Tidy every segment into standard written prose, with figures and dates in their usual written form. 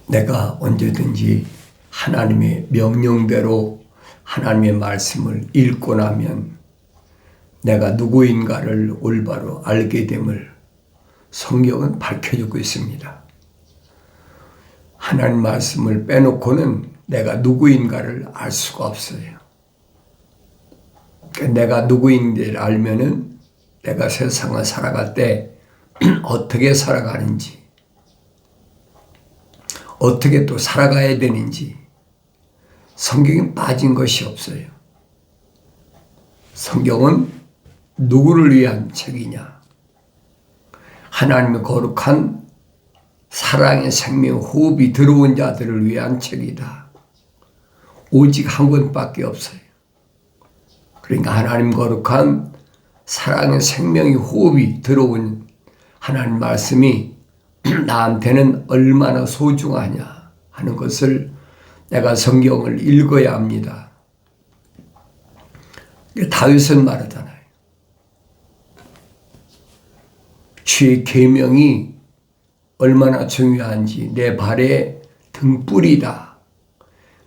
내가 언제든지 하나님의 명령대로 하나님의 말씀을 읽고 나면 내가 누구인가를 올바로 알게 됨을 성경은 밝혀주고 있습니다. 하나님 말씀을 빼놓고는 내가 누구인가를 알 수가 없어요. 내가 누구인지를 알면은 내가 세상을 살아갈 때 어떻게 살아가는지, 어떻게 또 살아가야 되는지 성경에 빠진 것이 없어요. 성경은 누구를 위한 책이냐? 하나님의 거룩한 사랑의 생명 호흡이 들어온 자들을 위한 책이다. 오직 한 권밖에 없어요. 그러니까 하나님 거룩한 사랑의 생명의 호흡이 들어온 하나님 말씀이 나한테는 얼마나 소중하냐 하는 것을 내가 성경을 읽어야 합니다. 다윗은 말하잖아요. 주의 계명이 얼마나 중요한지 내 발의 등불이다.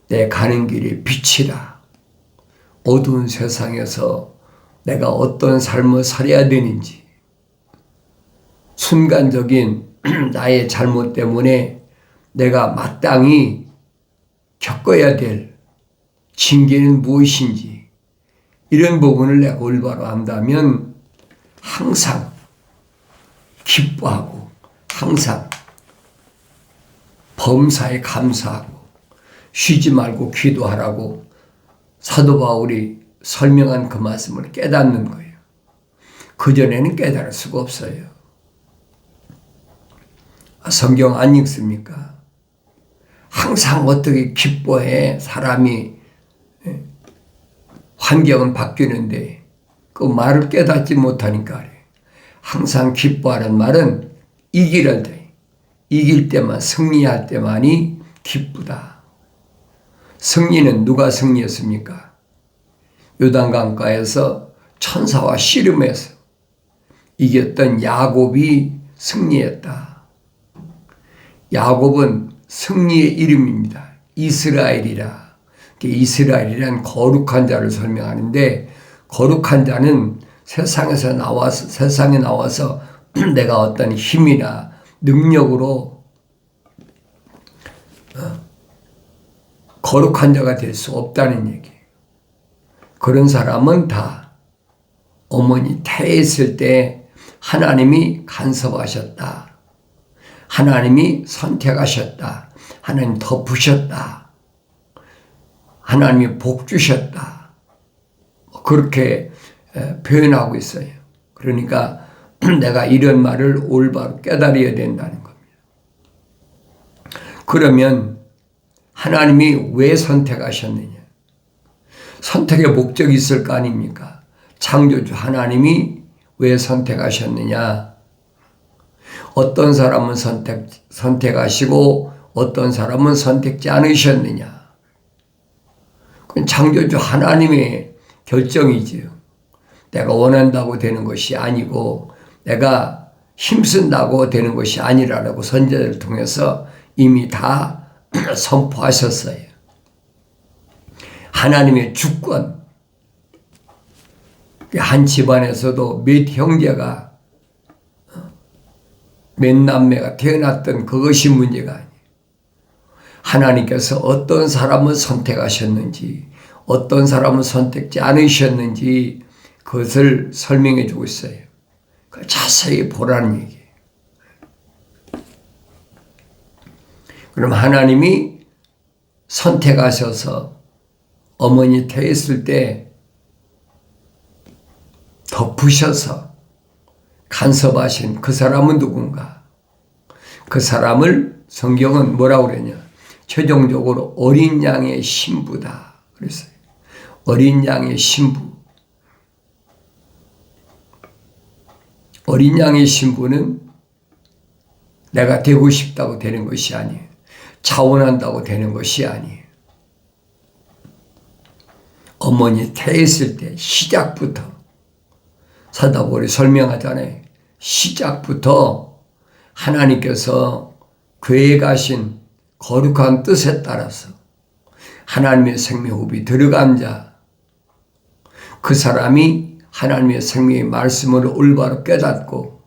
내 가는 길의 빛이다. 어두운 세상에서 내가 어떤 삶을 살아야 되는지, 순간적인 나의 잘못 때문에 내가 마땅히 겪어야 될 징계는 무엇인지, 이런 부분을 내가 올바로 안다면 항상 기뻐하고 항상 범사에 감사하고 쉬지 말고 기도하라고 사도 바울이 설명한 그 말씀을 깨닫는 거예요. 그전에는 깨달을 수가 없어요. 성경 안 읽습니까? 항상 어떻게 기뻐해 사람이, 환경은 바뀌는데 그 말을 깨닫지 못하니까 그래. 항상 기뻐하는 말은 이기를 돼. 이길 때만, 승리할 때만이 기쁘다. 승리는 누가 승리했습니까? 요단강가에서 천사와 씨름해서 이겼던 야곱이 승리했다. 야곱은 승리의 이름입니다. 이스라엘이라. 이스라엘이란 거룩한 자를 설명하는데, 거룩한 자는 세상에 나와서 내가 어떤 힘이나 능력으로 거룩한 자가 될 수 없다는 얘기예요. 그런 사람은 다 어머니 태했을 때 하나님이 간섭하셨다. 하나님이 선택하셨다. 하나님 덮으셨다. 하나님이 복 주셨다. 그렇게 표현하고 있어요. 그러니까 내가 이런 말을 올바로 깨달아야 된다는 겁니다. 그러면 하나님이 왜 선택하셨느냐? 선택의 목적이 있을 거 아닙니까? 창조주 하나님이 왜 선택하셨느냐? 어떤 사람은 선택하시고 어떤 사람은 선택지 않으셨느냐? 그건 창조주 하나님의 결정이지요. 내가 원한다고 되는 것이 아니고 내가 힘쓴다고 되는 것이 아니라고 선지자를 통해서 이미 다 선포하셨어요. 하나님의 주권. 한 집안에서도 몇 형제가 몇 남매가 태어났던 그것이 문제가 아니에요. 하나님께서 어떤 사람을 선택하셨는지, 어떤 사람은 선택지 않으셨는지 그것을 설명해 주고 있어요. 그걸 자세히 보라는 얘기예요. 그럼 하나님이 선택하셔서 어머니 태했을 때 덮으셔서 간섭하신 그 사람은 누군가? 그 사람을 성경은 뭐라고 그러냐? 최종적으로 어린 양의 신부다 그랬어요. 어린 양의 신부. 어린 양의 신부는 내가 되고 싶다고 되는 것이 아니에요. 자원한다고 되는 것이 아니에요. 어머니 태했을 때 시작부터 사도 바울이 설명하잖아요. 시작부터 하나님께서 계획하신 거룩한 뜻에 따라서 하나님의 생명호흡이 들어간 자, 그 사람이 하나님의 생명의 말씀을 올바로 깨닫고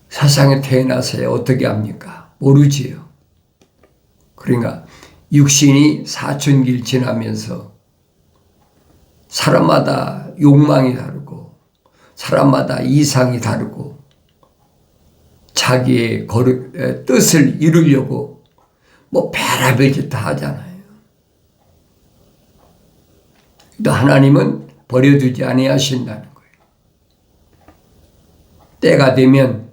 세상에 태어나서야 어떻게 합니까? 모르지요. 그러니까 육신이 사춘기를 지나면서 사람마다 욕망이 다르고 사람마다 이상이 다르고 자기의 뜻을 이루려고 뭐 별의별 짓 다 하잖아요. 또 하나님은 버려두지 아니하신다는 거예요. 때가 되면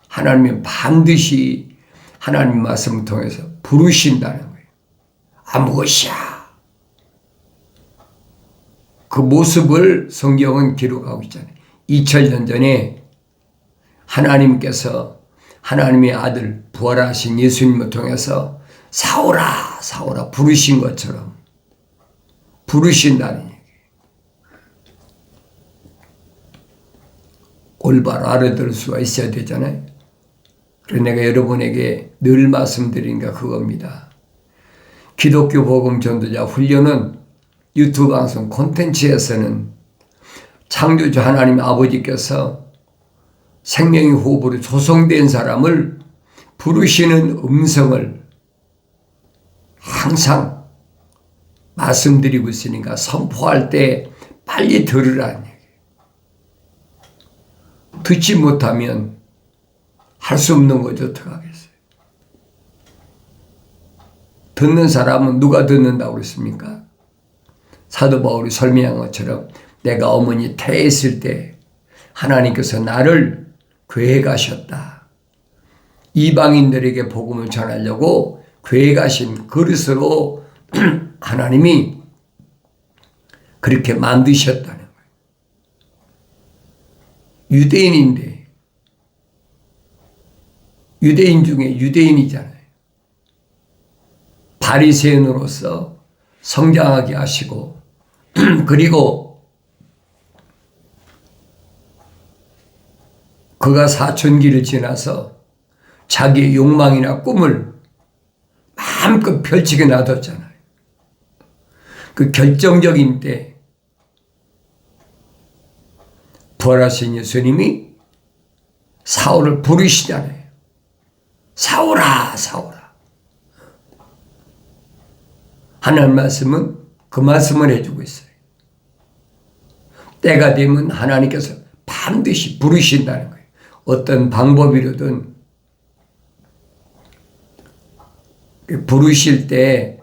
하나님은 반드시 하나님 말씀을 통해서 부르신다는 거예요. 아무것이야. 그 모습을 성경은 기록하고 있잖아요. 2000년 전에 하나님께서 하나님의 아들 부활하신 예수님을 통해서 사오라 사오라 부르신 것처럼 부르신다는 얘기예요. 올바로 알아들을 수가 있어야 되잖아요. 그래서 내가 여러분에게 늘 말씀드리는 게 그겁니다. 기독교 복음 전도자 훈련은 유튜브 방송 콘텐츠에서는 창조주 하나님 아버지께서 생명의 호흡으로 조성된 사람을 부르시는 음성을 항상 말씀드리고 있으니까 선포할 때 빨리 들으라는 얘기예요. 듣지 못하면 할 수 없는 거죠. 어떡하겠어요. 듣는 사람은 누가 듣는다고 그랬습니까? 사도 바울이 설명한 것처럼 내가 어머니 태에 있을 때 하나님께서 나를 교회에 가셨다. 이방인들에게 복음을 전하려고 교회에 가신 그릇으로 하나님이 그렇게 만드셨다는 거예요. 유대인인데 유대인 중에 유대인이잖아요. 바리새인으로서 성장하게 하시고 그리고 그가 사춘기를 지나서 자기의 욕망이나 꿈을 마음껏 펼치게 놔뒀잖아요. 그 결정적인 때 부활하신 예수님이 사울을 부르시잖아요. 사울아 사울아. 하나님 말씀은 그 말씀을 해주고 있어요. 때가 되면 하나님께서 반드시 부르신다는 거예요. 어떤 방법이로든 부르실 때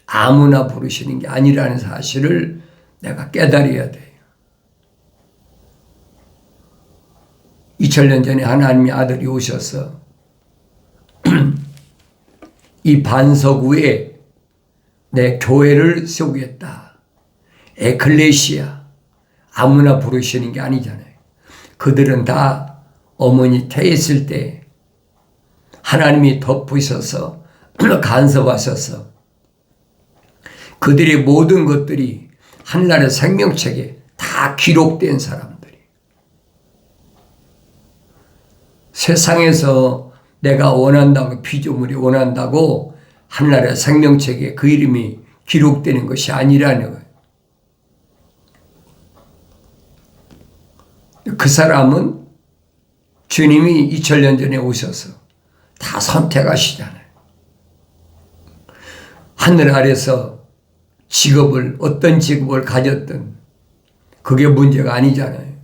아무나 부르시는 게 아니라는 사실을 내가 깨달아야 돼요. 2000년 전에 하나님의 아들이 오셔서 이 반석 위에 내 교회를 세우겠다. 에클레시아. 아무나 부르시는 게 아니잖아요. 그들은 다 어머니 태에 있을 때 하나님이 덮으셔서 간섭하셔서 그들의 모든 것들이 하늘나라의 생명책에 다 기록된 사람들이. 세상에서 내가 원한다고 피조물이 원한다고 하늘나라의 생명책에 그 이름이 기록되는 것이 아니라는 거예요. 그 사람은 주님이 2000년 전에 오셔서 다 선택하시잖아요. 하늘 아래서 어떤 직업을 가졌든 그게 문제가 아니잖아요.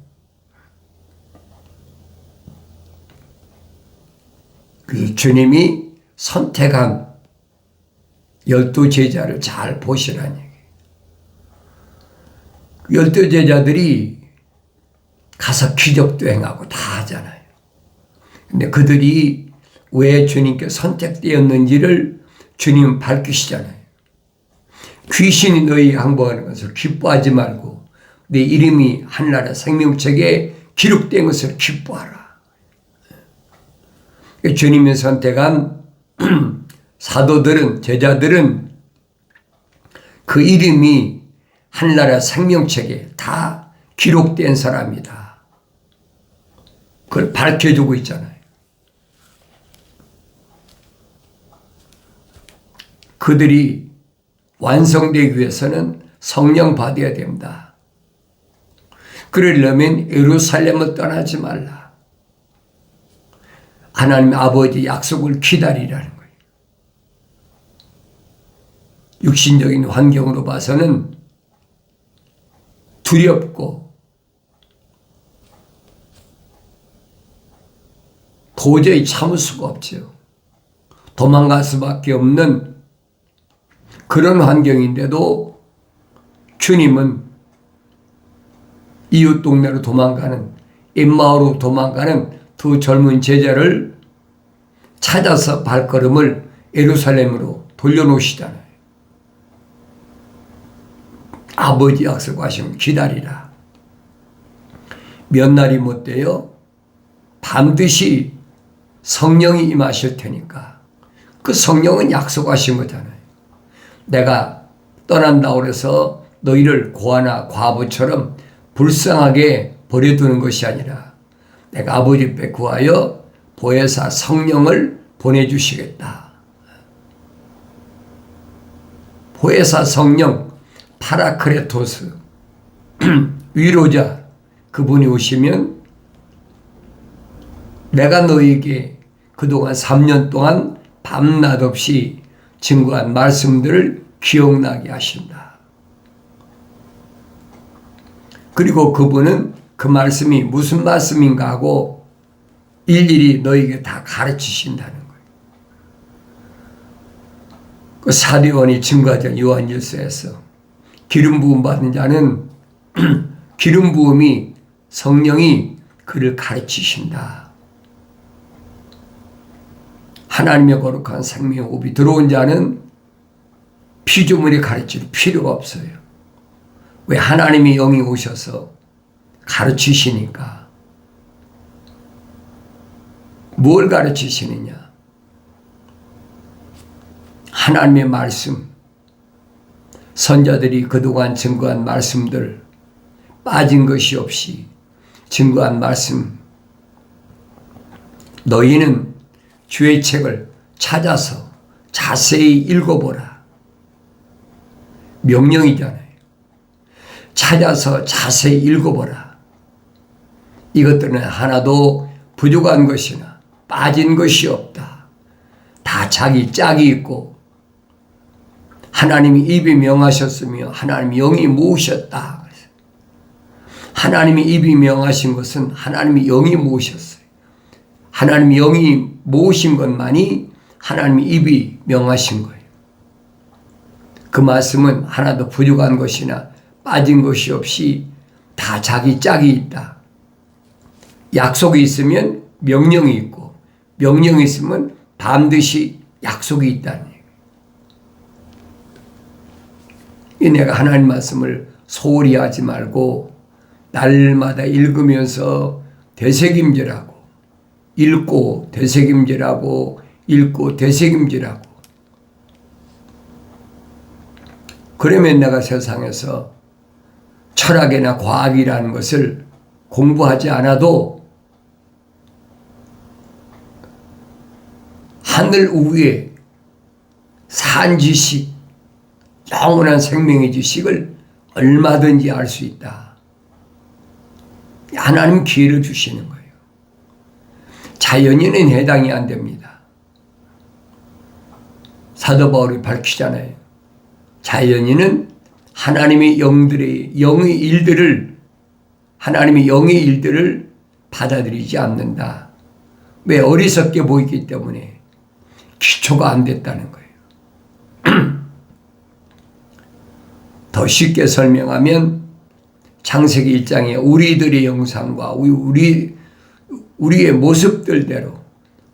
그래서 주님이 선택한 12제자를 잘 보시라는 얘기예요. 12제자들이 가서 기적도 행하고 다 하잖아요. 근데 그들이 왜 주님께 선택되었는지를 주님은 밝히시잖아요. 귀신이 너희 항복하는 것을 기뻐하지 말고 내 이름이 하늘나라 생명책에 기록된 것을 기뻐하라. 주님이 선택한 사도들은, 제자들은 그 이름이 하늘나라 생명책에 다 기록된 사람이다. 그걸 밝혀주고 있잖아요. 그들이 완성되기 위해서는 성령 받아야 됩니다. 그러려면 예루살렘을 떠나지 말라. 하나님 아버지 약속을 기다리라는 거예요. 육신적인 환경으로 봐서는 두렵고 도저히 참을 수가 없죠. 도망갈 수밖에 없는 그런 환경인데도 주님은 이웃 동네로 도망가는, 엠마오로 도망가는 두 젊은 제자를 찾아서 발걸음을 예루살렘으로 돌려놓으시잖아요. 아버지 약속하시면 기다리라. 몇 날이 못 돼요? 반드시 성령이 임하실 테니까. 그 성령은 약속하신 거잖아요. 내가 떠난다고 해서 너희를 고아나 과부처럼 불쌍하게 버려두는 것이 아니라 내가 아버지 앞에 구하여 보혜사 성령을 보내주시겠다. 보혜사 성령 파라크레토스 위로자 그분이 오시면 내가 너에게 그동안 3년 동안 밤낮 없이 증거한 말씀들을 기억나게 하신다. 그리고 그분은 그 말씀이 무슨 말씀인가 하고 일일이 너에게 다 가르치신다는 거예요. 그 사도요한이 증거하던 요한일서에서 기름 부음 받은 자는 기름 부음이 성령이 그를 가르치신다. 하나님의 거룩한 생명의 호흡이 들어온 자는 피조물이 가르칠 필요가 없어요. 왜? 하나님의 영이 오셔서 가르치시니까. 뭘 가르치시느냐? 하나님의 말씀, 선자들이 그동안 증거한 말씀들 빠진 것이 없이 증거한 말씀, 너희는 주의 책을 찾아서 자세히 읽어보라. 명령이잖아요. 찾아서 자세히 읽어보라. 이것들은 하나도 부족한 것이나 빠진 것이 없다. 다 자기 짝이 있고 하나님이 입이 명하셨으며 하나님이 영이 모으셨다. 하나님이 입이 명하신 것은 하나님이 영이 모으셨어요. 하나님이 영이 모으신 것만이 하나님이 입이 명하신 거예요. 그 말씀은 하나도 부족한 것이나 빠진 것이 없이 다 자기 짝이 있다. 약속이 있으면 명령이 있고 명령이 있으면 반드시 약속이 있다는 얘기예요. 내가 하나님 말씀을 소홀히 하지 말고 날마다 읽으면서 되새김질하고 읽고 되새김질하고 읽고 되새김질하고 그러면 내가 세상에서 철학이나 과학이라는 것을 공부하지 않아도 하늘 위에 산 지식, 영원한 생명의 지식을 얼마든지 알 수 있다. 하나님 기회를 주시는 거예요. 자연인은 해당이 안 됩니다. 사도 바울이 밝히잖아요. 자연인은 하나님의 영의 일들을 받아들이지 않는다. 왜? 어리석게 보이기 때문에 기초가 안 됐다는 거예요. 더 쉽게 설명하면 창세기 1장에 우리들의 형상과 우리의 모습들대로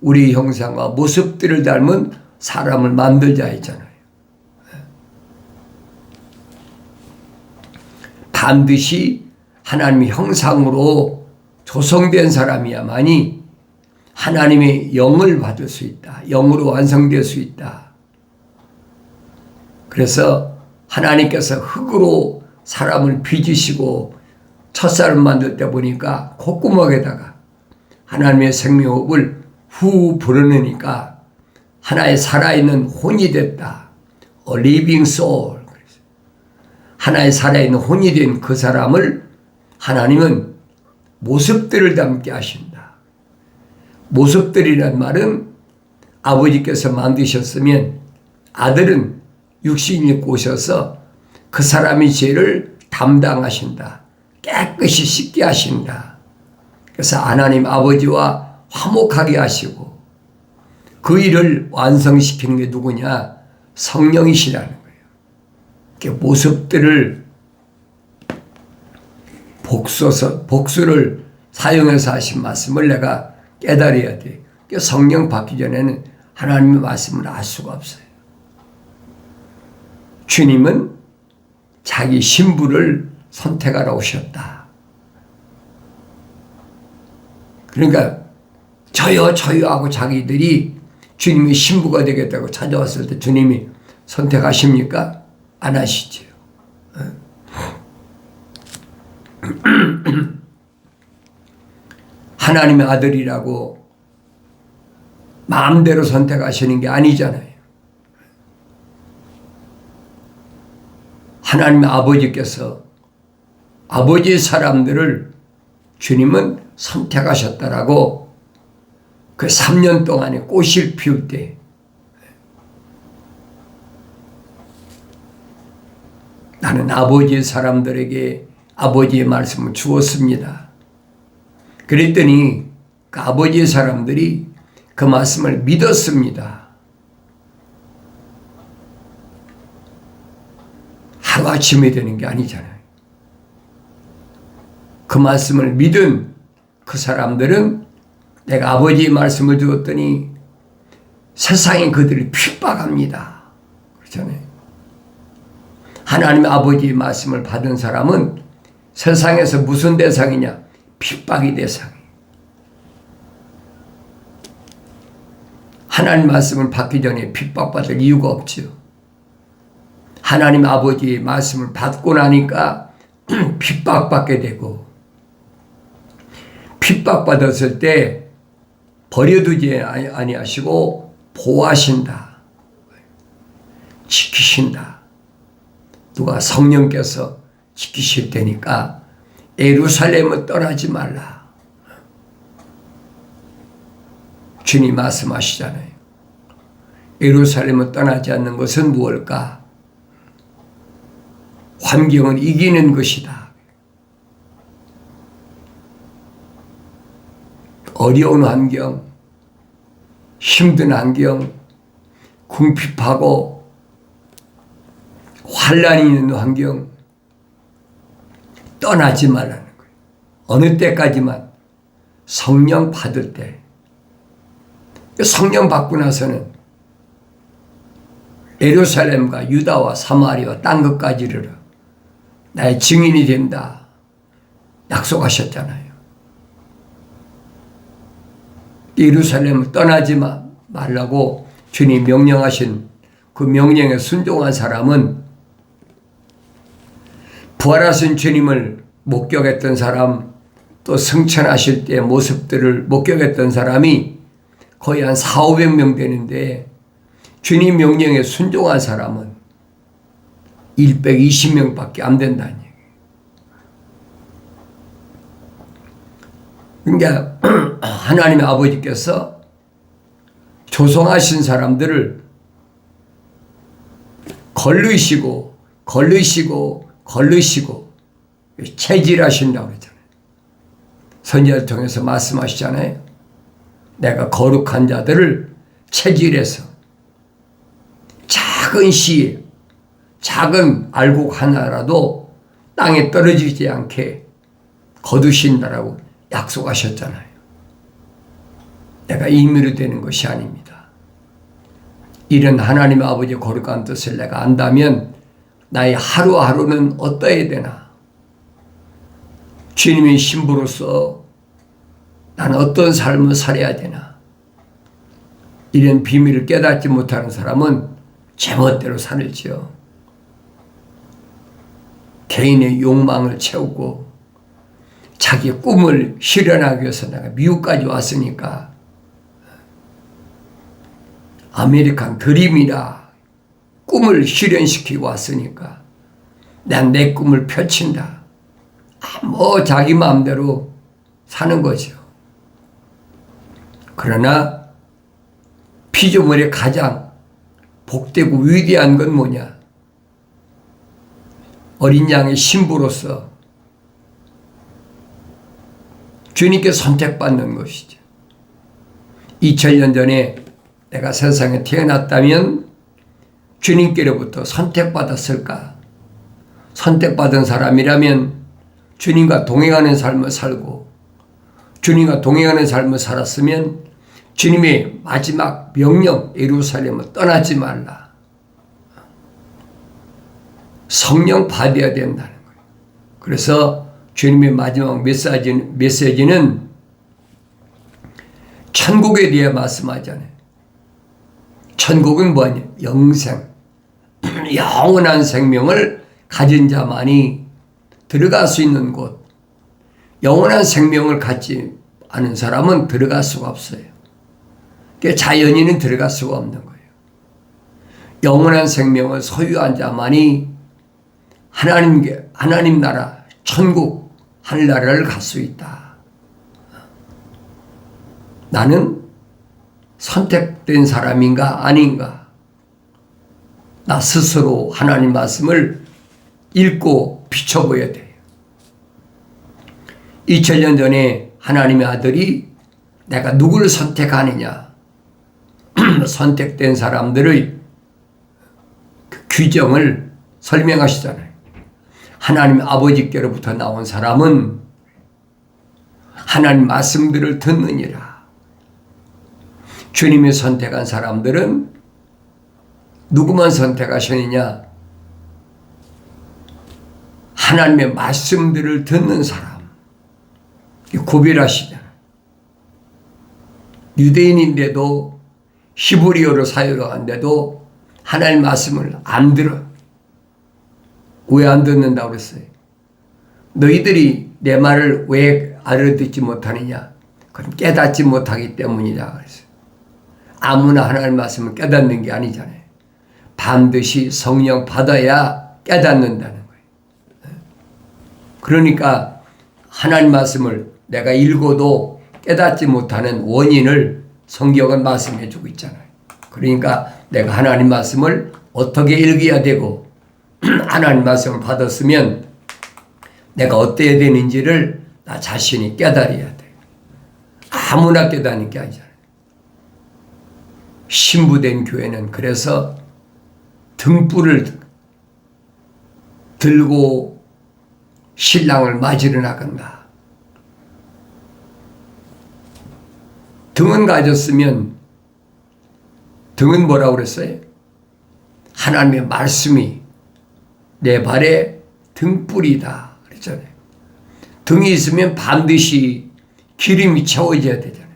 우리 형상과 모습들을 닮은 사람을 만들자 했잖아요. 반드시 하나님의 형상으로 조성된 사람이야만이 하나님의 영을 받을 수 있다. 영으로 완성될 수 있다. 그래서 하나님께서 흙으로 사람을 빚으시고 첫사람 만들 때 보니까 콧구멍에다가 하나님의 생명호흡을 후 불어넣으니까 하나의 살아있는 혼이 됐다. a living soul. 하나의 살아있는 혼이 된 그 사람을 하나님은 모습들을 닮게 하신다. 모습들이란 말은 아버지께서 만드셨으면 아들은 육신이 입고 오셔서 그 사람의 죄를 담당하신다. 깨끗이 씻게 하신다. 그래서 하나님 아버지와 화목하게 하시고 그 일을 완성시키는 게 누구냐? 성령이시라는 거예요. 모습들을 복수를 사용해서 하신 말씀을 내가 깨달아야 돼. 성령 받기 전에는 하나님의 말씀을 알 수가 없어요. 주님은 자기 신부를 선택하러 오셨다. 그러니까 저요 하고 자기들이 주님의 신부가 되겠다고 찾아왔을 때 주님이 선택하십니까? 안 하시죠. 하나님의 아들이라고 마음대로 선택하시는 게 아니잖아요. 하나님의 아버지께서 아버지의 사람들을 주님은 선택하셨다라고 그 3년 동안에 꽃을 피울 때 나는 아버지의 사람들에게 아버지의 말씀을 주었습니다. 그랬더니 그 아버지의 사람들이 그 말씀을 믿었습니다. 하루아침에 되는 게 아니잖아요. 그 말씀을 믿은 그 사람들은 내가 아버지의 말씀을 주었더니 세상에 그들을 핍박합니다. 그렇잖아요. 하나님의 아버지의 말씀을 받은 사람은 세상에서 무슨 대상이냐? 핍박의 대상이에요. 하나님 말씀을 받기 전에 핍박받을 이유가 없죠. 하나님 아버지의 말씀을 받고 나니까 핍박받게 되고 핍박받았을 때 버려두지 아니하시고 보호하신다. 지키신다. 누가 성령께서 지키실 테니까 예루살렘을 떠나지 말라. 주님 말씀하시잖아요. 예루살렘을 떠나지 않는 것은 무엇일까? 환경을 이기는 것이다. 어려운 환경, 힘든 환경, 궁핍하고 환란이 있는 환경 떠나지 말라는 거예요. 어느 때까지만? 성령 받을 때. 성령 받고 나서는 예루살렘과 유다와 사마리아 딴 것까지 이르러 나의 증인이 된다. 약속하셨잖아요. 예루살렘을 떠나지 말라고 주님 명령하신 그 명령에 순종한 사람은 부활하신 주님을 목격했던 사람, 또 승천하실 때의 모습들을 목격했던 사람이 거의 한 400~500명 되는데 주님 명령에 순종한 사람은 120명밖에 안 된다는 얘기예요. 그러니까 하나님의 아버지께서 조성하신 사람들을 걸르시고 체질하신다고 그러잖아요. 선지자를 통해서 말씀하시잖아요. 내가 거룩한 자들을 체질해서 작은 씨, 작은 알곡 하나라도 땅에 떨어지지 않게 거두신다라고 약속하셨잖아요. 내가 임의로 되는 것이 아닙니다. 이런 하나님의 아버지의 거룩한 뜻을 내가 안다면 나의 하루하루는 어떠해야 되나? 주님의 신부로서 나는 어떤 삶을 살아야 되나? 이런 비밀을 깨닫지 못하는 사람은 제멋대로 살지요. 개인의 욕망을 채우고 자기의 꿈을 실현하기 위해서 내가 미국까지 왔으니까 아메리칸 드림이라 꿈을 실현시키고 왔으니까 난 내 꿈을 펼친다. 뭐 자기 마음대로 사는 거죠. 그러나 피조물의 가장 복되고 위대한 건 뭐냐? 어린 양의 신부로서 주님께 선택받는 것이죠. 2000년 전에 내가 세상에 태어났다면 주님께로부터 선택받았을까? 선택받은 사람이라면 주님과 동행하는 삶을 살고 주님과 동행하는 삶을 살았으면 주님의 마지막 명령 예루살렘을 떠나지 말라. 성령 받아야 된다는 거예요. 그래서 주님의 마지막 메시지는 천국에 대해 말씀하잖아요. 천국은 뭐냐? 영생, 영원한 생명을 가진 자만이 들어갈 수 있는 곳. 영원한 생명을 갖지 않은 사람은 들어갈 수가 없어요. 그러니까 자연인은 들어갈 수가 없는 거예요. 영원한 생명을 소유한 자만이 하나님 나라, 천국, 하늘나라를 갈 수 있다. 나는 선택된 사람인가 아닌가? 나 스스로 하나님 말씀을 읽고 비춰보아야 돼요. 2000년 전에 하나님의 아들이 내가 누구를 선택하느냐? 선택된 사람들의 그 규정을 설명하시잖아요. 하나님 아버지께로부터 나온 사람은 하나님 말씀들을 듣느니라. 주님이 선택한 사람들은 누구만 선택하셨느냐? 하나님의 말씀들을 듣는 사람. 구별하시잖아요. 유대인인데도 히브리어로 사역하는데도 하나님 말씀을 안 들어. 왜 안 듣는다고 그랬어요? 너희들이 내 말을 왜 알아듣지 못하느냐? 그럼 깨닫지 못하기 때문이다 그랬어요. 아무나 하나님 말씀을 깨닫는 게 아니잖아요. 반드시 성령 받아야 깨닫는다는 거예요. 그러니까 하나님 말씀을 내가 읽어도 깨닫지 못하는 원인을 성경은 말씀해 주고 있잖아요. 그러니까 내가 하나님 말씀을 어떻게 읽어야 되고 하나님 말씀을 받았으면 내가 어때야 되는지를 나 자신이 깨달아야 돼. 아무나 깨닫는 게 아니잖아요. 신부된 교회는 그래서 등불을 들고 신랑을 맞으러 나간다. 등은 가졌으면 등은 뭐라고 그랬어요? 하나님의 말씀이 내 발에 등불이다 그랬잖아요. 등이 있으면 반드시 기름이 채워져야 되잖아요.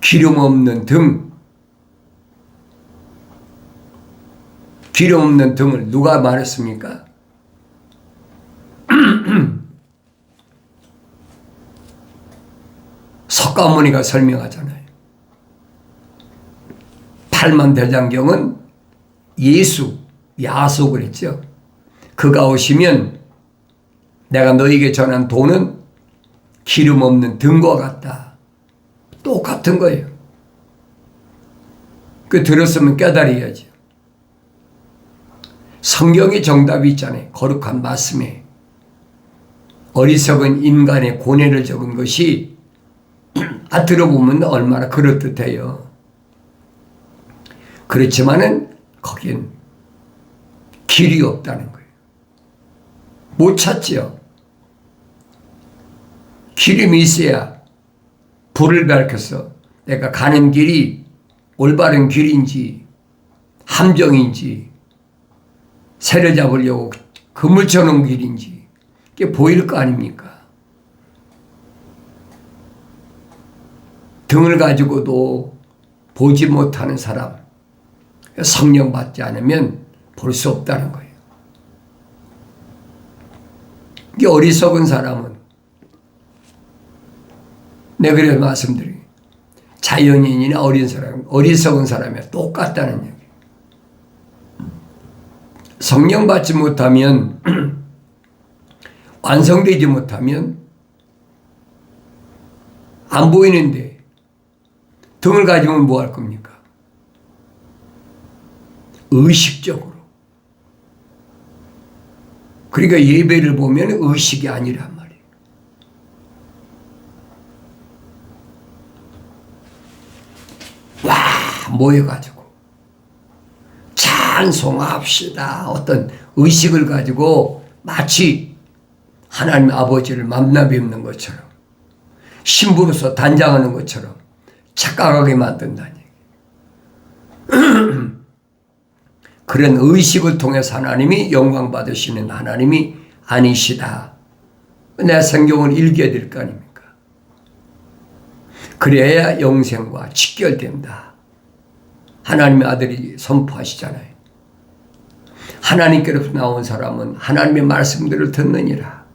기름 없는 등, 기름 없는 등을 누가 말했습니까? 석가모니가 설명하잖아요. 팔만대장경은 예수, 야속을 했죠. 그가 오시면 내가 너에게 전한 도는 기름 없는 등과 같다. 똑같은 거예요. 그 들었으면 깨달아야죠. 성경의 정답이 있잖아요. 거룩한 말씀에 어리석은 인간의 고뇌를 적은 것이 들어보면 얼마나 그럴듯해요. 그렇지만은 거긴 길이 없다는 거예요. 못 찾지요. 기름이 있어야 불을 밝혀서 내가 가는 길이 올바른 길인지 함정인지 새를 잡으려고 그물 쳐놓은 길인지 그게 보일 거 아닙니까? 등을 가지고도 보지 못하는 사람, 성령 받지 않으면 볼 수 없다는 거예요. 이게 어리석은 사람은 내가 그래서 말씀드려요. 자연인이나 어린 사람, 어리석은 사람이 똑같다는 얘기예요. 성령 받지 못하면 완성되지 못하면 안 보이는데 등을 가지면 뭐 할 겁니까? 의식적으로. 그러니까 예배를 보면 의식이 아니란 말이에요. 와, 모여가지고 찬송합시다. 어떤 의식을 가지고 마치 하나님 아버지를 만나 뵙는 것처럼 신부로서 단장하는 것처럼 착각하게 만든다니. 그런 의식을 통해서 하나님이 영광 받으시는 하나님이 아니시다. 내 성경을 읽어야 될 거 아닙니까? 그래야 영생과 직결된다. 하나님의 아들이 선포하시잖아요. 하나님께로부터 나온 사람은 하나님의 말씀들을 듣느니라.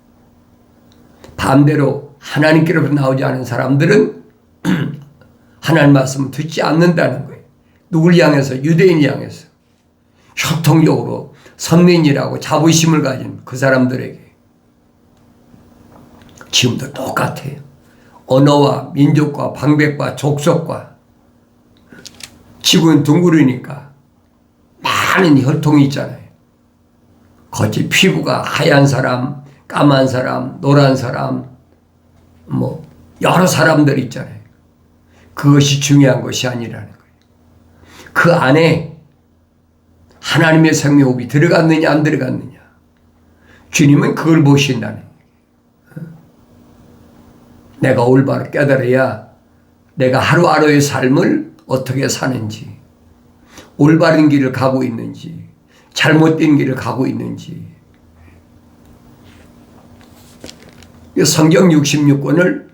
반대로 하나님께로부터 나오지 않은 사람들은 하나님 말씀을 듣지 않는다는 거예요. 누굴 향해서? 유대인 향해서. 협통적으로 선민이라고 자부심을 가진 그 사람들에게 지금도 똑같아요. 언어와 민족과 방백과 족속과 지구는 둥그러니까 많은 혈통이 있잖아요. 겉이 피부가 하얀 사람, 까만 사람, 노란 사람, 뭐 여러 사람들 있잖아요. 그것이 중요한 것이 아니라는 거예요. 그 안에 하나님의 생명호흡이 들어갔느냐 안 들어갔느냐, 주님은 그걸 보신다는 거예요. 내가 올바로 깨달아야 내가 하루하루의 삶을 어떻게 사는지, 올바른 길을 가고 있는지 잘못된 길을 가고 있는지. 성경 66권을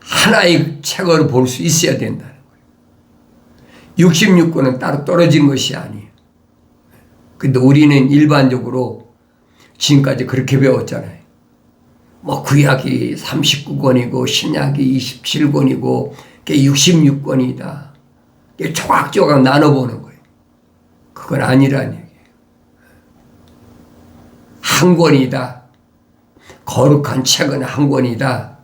하나의 책으로 볼 수 있어야 된다는 거예요. 66권은 따로 떨어진 것이 아니에요. 근데 우리는 일반적으로 지금까지 그렇게 배웠잖아요. 뭐 구약이 39권이고 신약이 27권이고 66권이다. 조각조각 나눠보는 거예요. 그건 아니라는 얘기예요. 한 권이다. 거룩한 책은 한 권이다.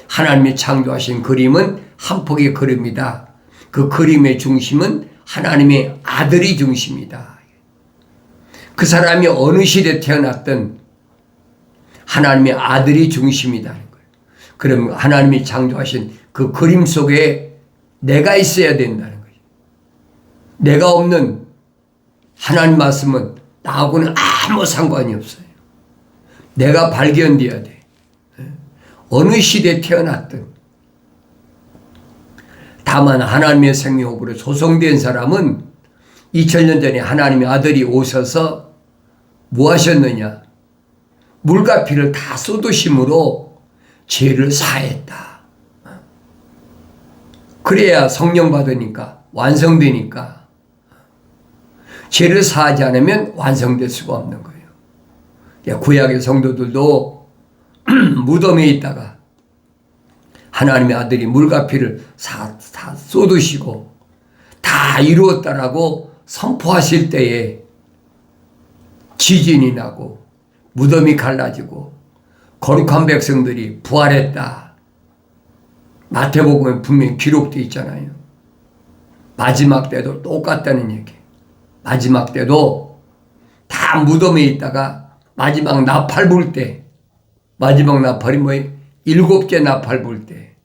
하나님이 창조하신 그림은 한 폭의 그림이다. 그 그림의 중심은 하나님의 아들이 중심이다. 그 사람이 어느 시대에 태어났든 하나님의 아들이 중심이라는 거예요. 그럼 하나님이 창조하신 그 그림 속에 내가 있어야 된다는 거예요. 내가 없는 하나님 말씀은 나하고는 아무 상관이 없어요. 내가 발견되어야 돼. 어느 시대에 태어났든. 다만 하나님의 생명으로 조성된 사람은 2000년 전에 하나님의 아들이 오셔서 뭐 하셨느냐? 물과 피를 다 쏟으심으로 죄를 사했다. 그래야 성령 받으니까, 완성되니까. 죄를 사하지 않으면 완성될 수가 없는 거예요. 구약의 성도들도 무덤에 있다가 하나님의 아들이 물과 피를 다 쏟으시고 다 이루었다라고 선포하실 때에 지진이 나고 무덤이 갈라지고 거룩한 백성들이 부활했다. 마태복음에 분명히 기록되어 있잖아요. 마지막 때도 똑같다는 얘기. 마지막 때도 다 무덤에 있다가 마지막 나팔 불 때, 마지막 나팔이 뭐예요? 7개 나팔 불 때,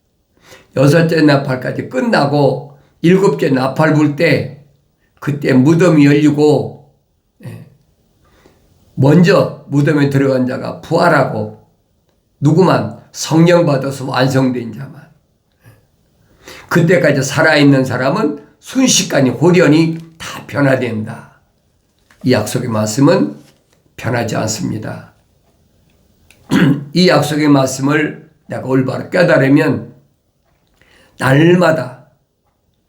6째 나팔까지 끝나고 7개 나팔 불 때, 그때 무덤이 열리고 먼저 무덤에 들어간 자가 부활하고, 누구만? 성령 받아서 완성된 자만. 그때까지 살아있는 사람은 순식간에 홀연히 다 변화된다. 이 약속의 말씀은 변하지 않습니다. 이 약속의 말씀을 내가 올바로 깨달으면 날마다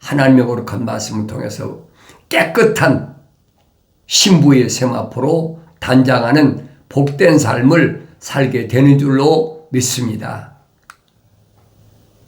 하나님의 거룩한 말씀을 통해서 깨끗한 신부의 세마포로 단장하는 복된 삶을 살게 되는 줄로 믿습니다.